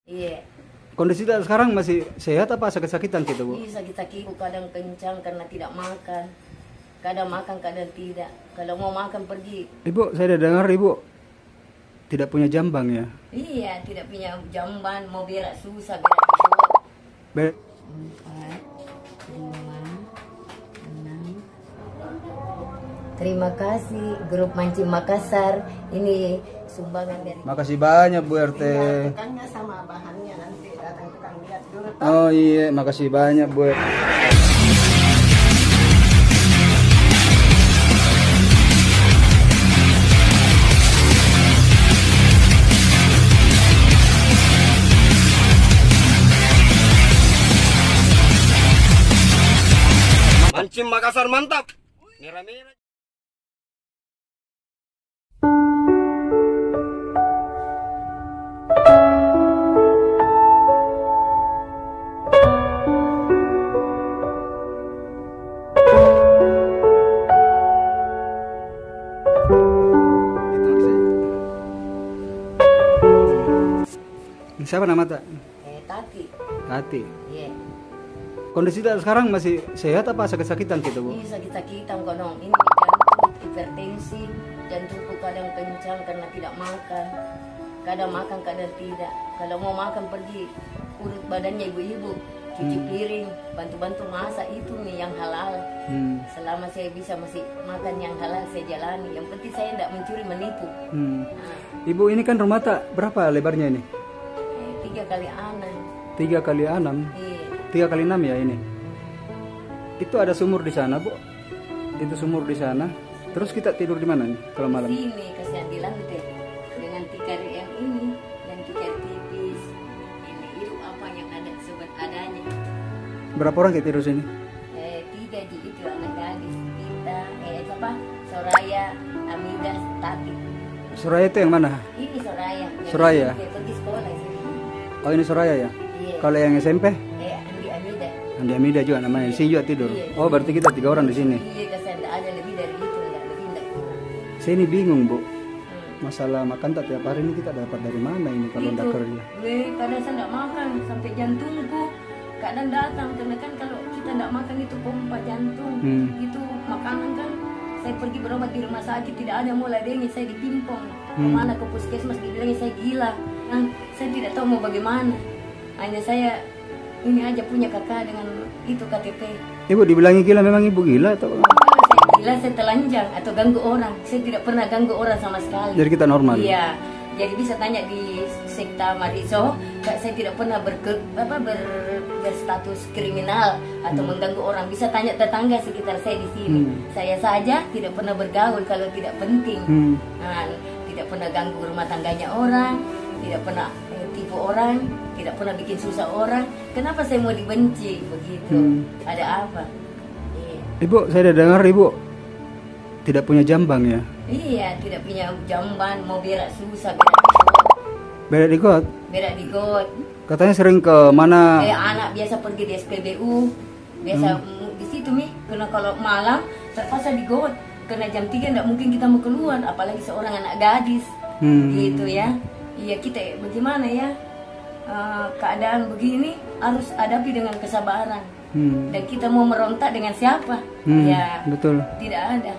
Iya. Kondisi sekarang masih sehat apa sakit-sakitan gitu, Bu? Iya, sakit-sakit, kadang kencang karena tidak makan. Kadang makan, kadang tidak. Kalau mau makan pergi. Ibu, saya udah dengar Ibu tidak punya jambang ya? Iya, tidak punya jamban, mau berak susah, berak di 4, 5, 6. Terima kasih Grup Mancing Makassar. Ini sumbangan dari. Makasih banyak Bu RT. Tekannya sama bahannya nanti datang tukang lihat dulu. Oh iya, makasih banyak Bu. Mancing Makassar mantap. Merah-merah. Siapa nama tak? Tati. Tati. Iya. Kondisi sekarang masih sehat apa sakit-sakitan gitu, Bu? Iya, sakit-sakitan konon. Ini jantung, hipertensi, jantungku kadang kencang karena tidak makan. Kadang makan, kadang tidak. Kalau mau makan pergi urut badannya ibu-ibu, cuci piring, bantu-bantu masak, itu nih yang halal. Selama saya bisa masih makan yang halal, saya jalani. Yang penting saya tidak mencuri, menipu. Ibu, ini kan rumah tak berapa lebarnya ini? 3 kali 6. 3 kali 6. Iya. 3 kali 6 ya ini. Itu ada sumur di sana, Bu. Itu sumur di sana. Terus kita tidur di mana nih kalau malam? Sini kasihan di lantai dengan tikar yang ini dan tikar tipis. Ini hidup apa yang ada sobat adanya. Berapa orang kita tidur sini? 3 di itu anak gadis kita. Siapa? Soraya, Amidas, Tati. Soraya itu yang mana? Ini Soraya. Soraya. Dia pergi sekolah sini. Oh, ini Soraya ya? Iya. Kalau yang SMP? Andi Amida. Andi Amida juga namanya. Iya. Si juga tidur. Iya. Oh, berarti kita 3 orang di sini. Iya, kasihan tidak ada lebih dari itu, enggak lebih enggak kurang. Saya ini bingung, Bu. Masalah makan tak tiap hari ini kita dapat dari mana ini kalau Itu. enggak kerja? Kadang saya tidak makan sampai jantungku kadang datang karena kan kalau kita tidak makan itu pompa jantung. Itu makanan kan saya pergi berobat di rumah sakit tidak ada mulai dengi, saya dipimpong kemana ke puskesmas dibilangnya saya gila. Saya tidak tahu mau bagaimana. Hanya saya ini aja punya kakak dengan itu KTP. Ibu dibilangi gila, memang Ibu gila atau? Kalau saya gila, saya telanjang atau ganggu orang. Saya tidak pernah ganggu orang sama sekali. Jadi kita normal. Iya. Jadi bisa tanya di sekta Mariso, saya tidak pernah berstatus kriminal atau mengganggu orang. Bisa tanya tetangga sekitar saya di sini. Saya saja tidak pernah bergaul kalau tidak penting. Tidak pernah ganggu rumah tangganya orang, tidak pernah tipu orang, tidak pernah bikin susah orang. Kenapa saya mau dibenci begitu? Ada apa? Iya. Ibu, saya udah dengar Ibu tidak punya jambang ya? Iya, tidak punya jamban, mau berak susah, Berak di got? berak di got. Katanya sering ke mana? Anak biasa pergi di SPBU, biasa di situ Mi. Karena kalau malam terpaksa di got, karena jam 3 tidak mungkin kita mau keluar, apalagi seorang anak gadis, gitu ya. Iya, kita bagaimana ya, keadaan begini harus hadapi dengan kesabaran. Dan kita mau merontak dengan siapa? Ya, betul. Tidak ada.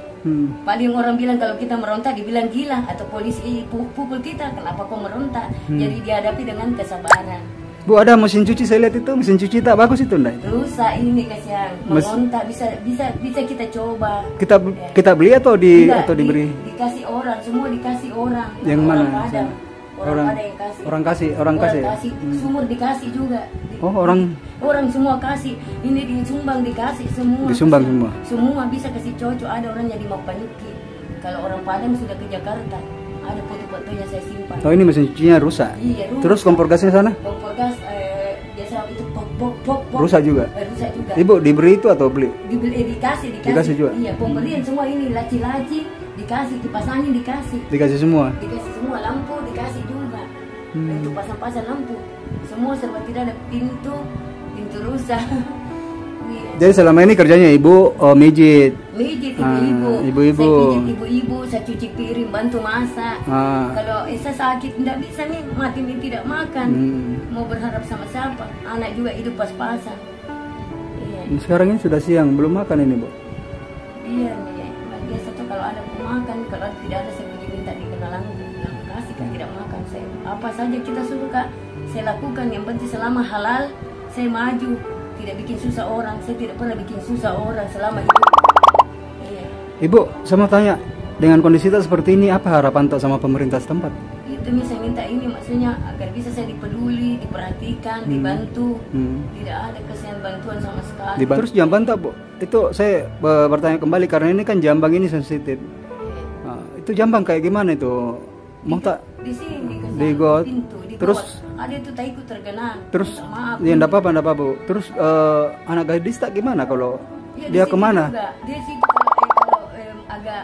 Paling orang bilang kalau kita merontak dibilang gila atau polisi pukul kita, kenapa kau merontak? Jadi dihadapi dengan kesabaran. Bu, ada mesin cuci, saya lihat itu mesin cuci tak bagus itu enggak? Rusak ini kasihan, merontak bisa kita coba. Kita beli atau Enggak, atau diberi? Dikasih orang, semua dikasih orang. Yang mana? Orang Padang yang kasih. Orang kasih. Sumur dikasih juga. Oh, orang semua kasih. Ini disumbang dikasih semua. Disumbang semua. Semua bisa kasih cocok. Ada orang jadi mau Panyuki. Kalau orang Padang sudah ke Jakarta, ada foto-fotonya saya simpan. Oh, ini mesin cucinya rusak. Iya, rusak. Terus kompor gasnya sana? Kompor gas biasa itu pok. Rusak juga. Rusak juga. Ibu diberi itu atau beli? Dikasih juga. Iya, pemberian semua ini laci-laci dikasih, kipas angin dikasih. Dikasih semua. Dikasih semua, lampu dikasih juga. Untuk pasang-pasang lampu. Semua serba tidak ada pintu rusak. Jadi selama ini kerjanya Ibu mijit mijit ibu-ibu. Ibu-ibu. Saya pijit ibu-ibu, saya cuci piring, bantu masak. Kalau saya sakit tidak bisa nih, mati nih tidak makan. Mau berharap sama siapa? Anak juga hidup pas-pasan. Iya. Sekarang ini sudah siang, belum makan ini, Bu? Iya nih, biasa tuh kalau ada makan, kalau tidak ada saya pergi minta dikenalan, bilang kasih kan tidak makan saya. Apa saja kita suruh Kak, saya lakukan. Yang penting selama halal, saya maju. Tidak bikin susah orang, saya tidak pernah bikin susah orang selama hidup. Iya. Ibu, saya mau tanya, dengan kondisi seperti ini, apa harapan tak sama pemerintah setempat? Itu saya minta ini maksudnya agar bisa saya dipeduli, diperhatikan, dibantu. Tidak ada kesian bantuan sama sekali. Terus Jamban tak, Bu? Itu saya bertanya kembali karena ini kan Jambang ini sensitif. Nah, itu Jambang kayak gimana itu? Mau tak? Di sini Di got. pintu, di Terus got. Ada itu taiku tergenang. terus Maaf. ya enggak apa-apa, Bu. Terus anak gadis tak gimana kalau Ya, dia di situ kemana? juga. Dia situ kalau agak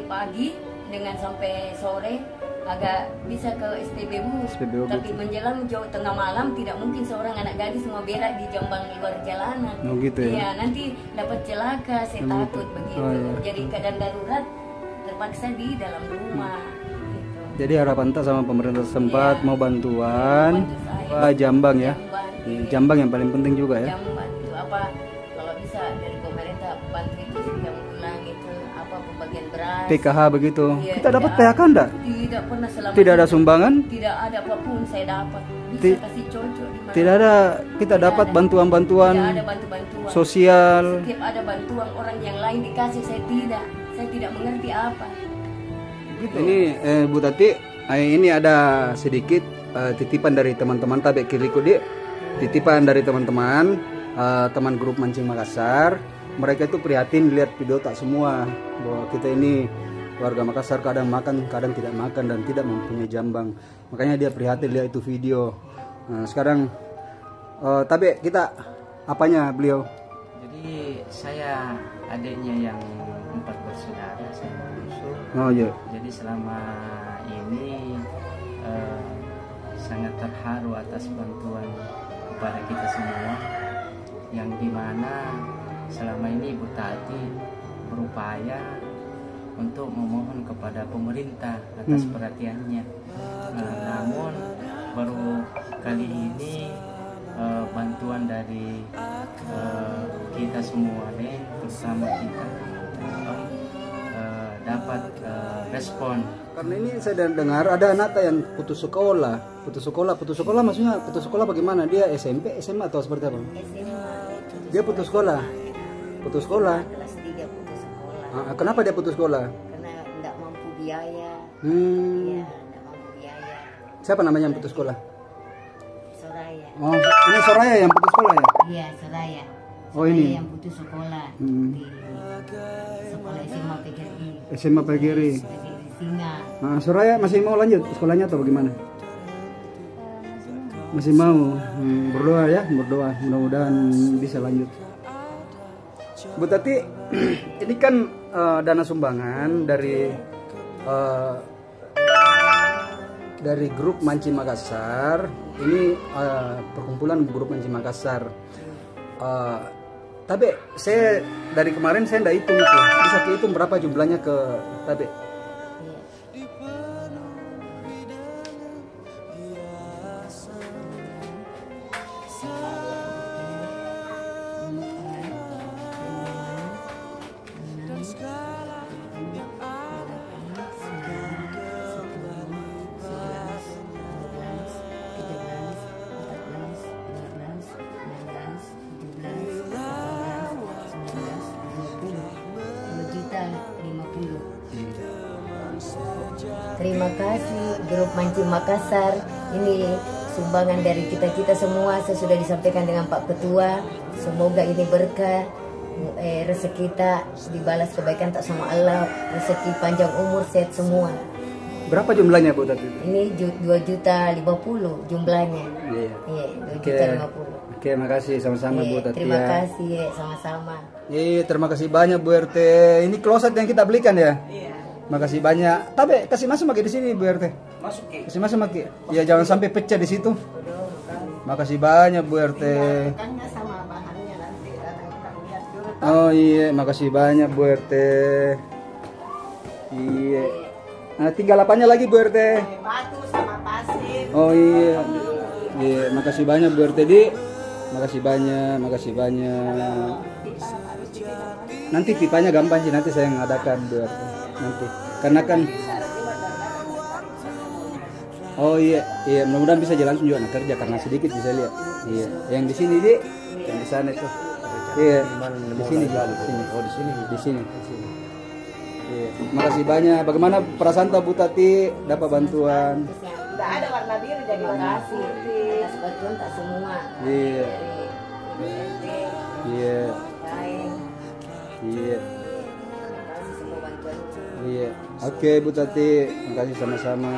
pagi dengan sampai sore agak bisa ke SPBU. SPBU, Tapi gitu. menjelang jauh tengah malam tidak mungkin seorang anak gadis mau berak di Jombang luar jalanan. Oh, gitu ya? Iya, nanti dapat celaka, saya takut begitu. Oh, iya. Jadi keadaan darurat terpaksa di dalam rumah. Gitu. Jadi harapan tak sama pemerintah setempat Iya. mau bantuan Bantu saya. Jambang ya. Iya. Jambang yang paling penting juga ya. Jamban itu apa kalau bisa dari pemerintah bantu itu yang ulang itu apa pembagian beras. PKH begitu. Iya, Kita dapat tidak PHK enggak? Tidak pernah selama Tidak ada hidup. sumbangan? Tidak ada apapun saya dapat. Bisa Ti- kasih cocok di mana. Tidak ada kita Tidak dapat ada. bantuan-bantuan Tidak ada bantu-bantuan. sosial. Setiap ada bantuan orang yang lain dikasih saya tidak. Saya tidak mengerti apa. Ini Bu Tati, ini ada sedikit titipan dari teman-teman Tabek Kiriku Dik. Titipan dari teman-teman teman grup Mancing Makassar. Mereka itu prihatin lihat video tak semua bahwa kita ini warga Makassar kadang makan, kadang tidak makan dan tidak mempunyai jambang. Makanya dia prihatin lihat itu video. Nah, sekarang Tabek kita apanya beliau? Jadi saya adiknya yang 4 bersaudara, saya bungsu. Oh iya. Jadi selama ini sangat terharu atas bantuan kepada kita semua, yang dimana selama ini Ibu Tati berupaya untuk memohon kepada pemerintah atas perhatiannya. Namun baru kali ini bantuan dari kita semua nih, terutama kita dapat respon. Karena Ini saya dengar ada anak yang putus sekolah maksudnya putus sekolah bagaimana? Dia SMP, SMA atau seperti apa? SMA. Dia putus sekolah. Putus sekolah. Kelas 3 putus sekolah. Kenapa dia putus sekolah? Karena tidak mampu biaya. Hmm. Iya, tidak mampu biaya. Siapa namanya yang putus sekolah? Soraya. Oh, ini Soraya yang putus sekolah ya? Iya, Soraya. Oh, ini. Yang putus sekolah di sekolah SMA PGRI. SMA PGRI. PGRI Singa. Nah, Soraya masih mau lanjut sekolahnya atau bagaimana? Masih mau. Berdoa ya, berdoa mudah-mudahan bisa lanjut. Bu Tati, ini kan dana sumbangan dari grup Mancing Makassar. Ini perkumpulan grup Mancing Makassar. Tapi saya dari kemarin saya nggak hitung itu. Bisa dihitung berapa jumlahnya ke Tabe? Terima kasih grup Mancing Makassar. Ini sumbangan dari kita semua. Saya sudah disampaikan dengan Pak Ketua. Semoga ini berkah. Rezeki kita dibalas kebaikan tak sama Allah. Rezeki panjang umur, sehat semua. Berapa jumlahnya Bu Tati? Ini 2.050.000 jumlahnya. Iya, 2.050.000. Oke, makasih sama-sama Bu Tati. Terima kasih, sama-sama. Terima kasih banyak Bu RT. Ini kloset yang kita belikan ya? Iya. Makasih banyak. Tapi kasih masuk di sini Bu RT. masuk Ki. Kasih masuk ya, jangan sampai pecah di situ. Makasih banyak Bu RT. Tanya sama bahannya nanti datang kita lihat dulu Oh iya, makasih banyak Bu RT. Iya. Nah, tinggal apanya lagi Bu RT? Batu sama pasir. Oh iya. Iya, makasih banyak Bu RT Di. Makasih banyak, makasih banyak. Nanti pipanya gampang sih, nanti saya ngadakan Bu RT. Nanti. Karena kan oh iya, iya mudah-mudahan bisa jalan juga anak kerja karena sedikit bisa lihat. Iya, yang di sini Di, yang di sana itu. Iya, di sini, di sini. Oh, di sini, di sini. Iya, makasih banyak. Bagaimana perasaan Bu Tati dapat bantuan? Tidak ada warna biru jadi Terima warna kasih putih. atas bantuan tak semua. Iya. Dari BRT, Iya, lain. iya, Terima kasih semua bantuan. iya. Oke Bu Tati, makasih sama-sama.